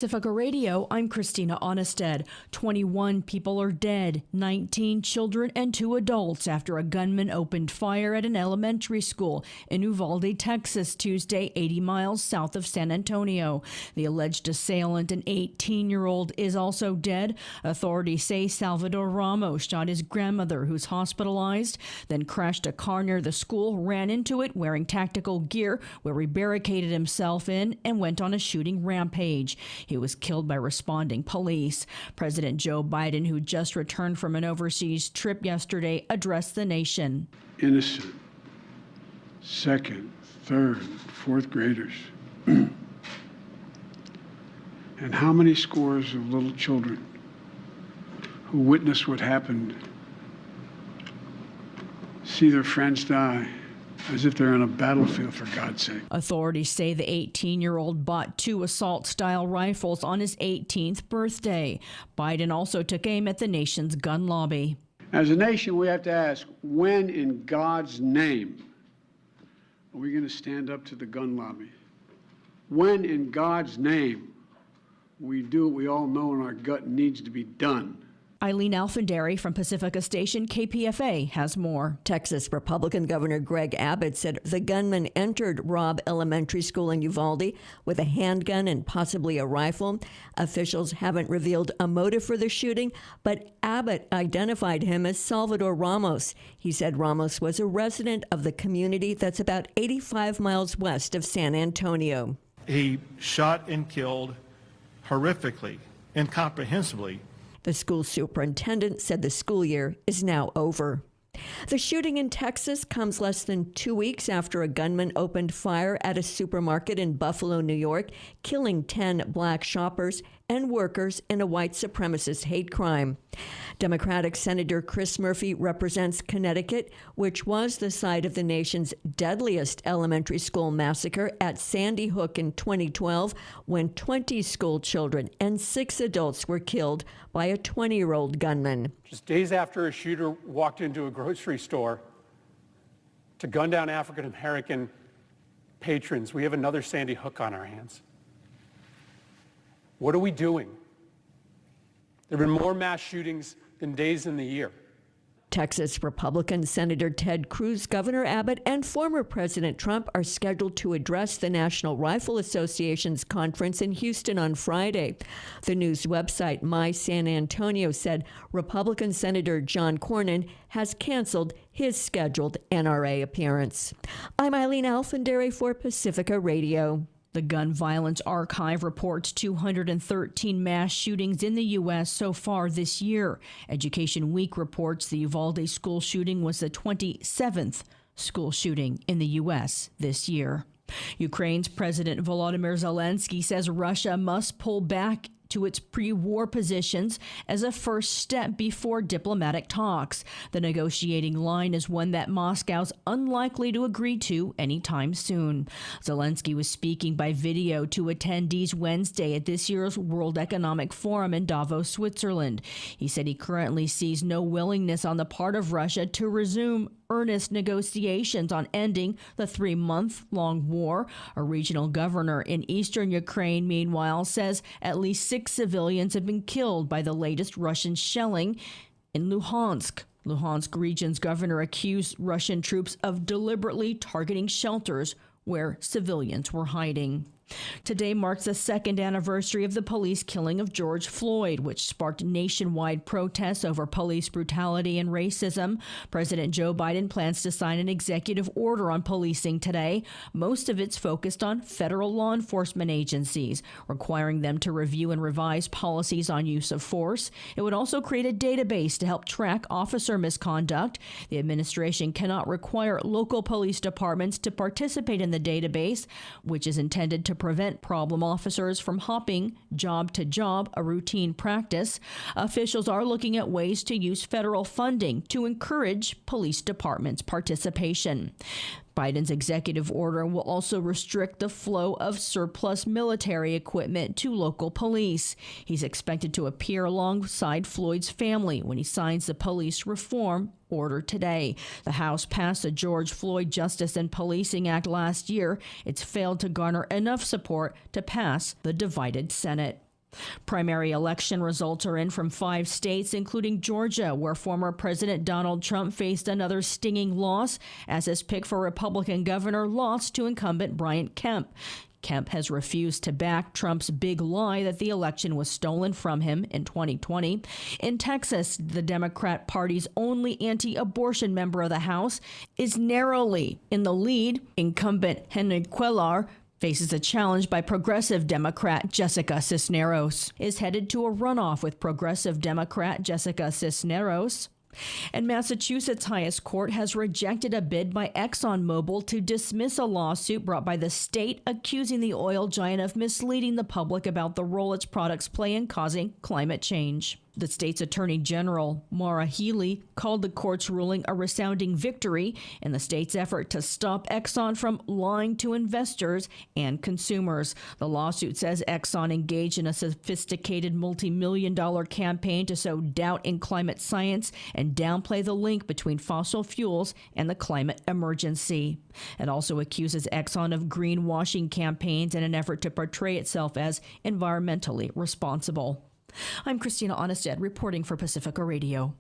Pacifica Radio, I'm Christina Onnested. 21 people are dead, 19 children and 2 adults after a gunman opened fire at an elementary school in Uvalde, Texas, Tuesday, 80 miles south of San Antonio. The alleged assailant, an 18-year-old, is also dead. Authorities say Salvador Ramos shot his grandmother, who's hospitalized, then crashed a car near the school, ran into it wearing tactical gear, where he barricaded himself in and went on a shooting rampage. He was killed by responding police. President Joe Biden, who just returned from an overseas trip yesterday, addressed the nation. Innocent second, third, fourth graders. And how many scores of little children who witnessed what happened see their friends die as if they're on a battlefield, for God's sake. Authorities say the 18-year-old bought 2 assault-style rifles on his 18th birthday. Biden also took aim at the nation's gun lobby. As a nation, we have to ask, when in God's name are we going to stand up to the gun lobby? When in God's name we do what we all know in our gut needs to be done? Eileen Alfandary from Pacifica Station KPFA has more. Texas Republican Governor Greg Abbott said the gunman entered Robb Elementary School in Uvalde with a handgun and possibly a rifle. Officials haven't revealed a motive for the shooting, but Abbott identified him as Salvador Ramos. He said Ramos was a resident of the community that's about 85 miles west of San Antonio. He shot and killed horrifically, incomprehensibly. The school superintendent said the school year is now over. The shooting in Texas comes less than 2 weeks after a gunman opened fire at a supermarket in Buffalo, New York, killing 10 black shoppers and workers in a white supremacist hate crime. Democratic Senator Chris Murphy represents Connecticut, which was the site of the nation's deadliest elementary school massacre at Sandy Hook in 2012, when 20 school children and 6 adults were killed by a 20-year-old gunman. Just days after a shooter walked into a grocery store to gun down African-American patrons, we have another Sandy Hook on our hands. What are we doing? There have been more mass shootings than days in the year. Texas Republican Senator Ted Cruz, Governor Abbott, and former President Trump are scheduled to address the National Rifle Association's conference in Houston on Friday. The news website My San Antonio said Republican Senator John Cornyn has canceled his scheduled NRA appearance. I'm Eileen Alfandary for Pacifica Radio. The Gun Violence Archive reports 213 mass shootings in the U.S. so far this year. Education Week reports the Uvalde school shooting was the 27th school shooting in the U.S. this year. Ukraine's President Volodymyr Zelensky says Russia must pull back to its pre-war positions as a first step before diplomatic talks. The negotiating line is one that Moscow's unlikely to agree to anytime soon. Zelensky was speaking by video to attendees Wednesday at this year's World Economic Forum in Davos, Switzerland. He said he currently sees no willingness on the part of Russia to resume earnest negotiations on ending the 3-month-long war. A regional governor in eastern Ukraine, meanwhile, says at least 6 civilians have been killed by the latest Russian shelling in Luhansk. Luhansk region's governor accused Russian troops of deliberately targeting shelters where civilians were hiding. Today marks the 2nd anniversary of the police killing of George Floyd, which sparked nationwide protests over police brutality and racism. President Joe Biden plans to sign an executive order on policing today. Most of it's focused on federal law enforcement agencies, requiring them to review and revise policies on use of force. It would also create a database to help track officer misconduct. The administration cannot require local police departments to participate in the database, which is intended to prevent problem officers from hopping job to job, a routine practice. Officials are looking at ways to use federal funding to encourage police departments' participation. Biden's executive order will also restrict the flow of surplus military equipment to local police. He's expected to appear alongside Floyd's family when he signs the police reform order today. The House passed the George Floyd Justice and Policing Act last year. It's failed to garner enough support to pass the divided Senate. Primary election results are in from 5 states, including Georgia, where former President Donald Trump faced another stinging loss as his pick for Republican governor lost to incumbent Brian Kemp. Kemp has refused to back Trump's big lie that the election was stolen from him in 2020. In Texas, the Democrat Party's only anti-abortion member of the House is narrowly in the lead. Incumbent Henry Cuellar faces a challenge by progressive Democrat Jessica Cisneros, is headed to a runoff with progressive Democrat Jessica Cisneros. And Massachusetts' highest court has rejected a bid by ExxonMobil to dismiss a lawsuit brought by the state accusing the oil giant of misleading the public about the role its products play in causing climate change. The state's attorney general, Maura Healey, called the court's ruling a resounding victory in the state's effort to stop Exxon from lying to investors and consumers. The lawsuit says Exxon engaged in a sophisticated multi-million-dollar campaign to sow doubt in climate science and downplay the link between fossil fuels and the climate emergency. It also accuses Exxon of greenwashing campaigns in an effort to portray itself as environmentally responsible. I'm Christina Onnested reporting for Pacifica Radio.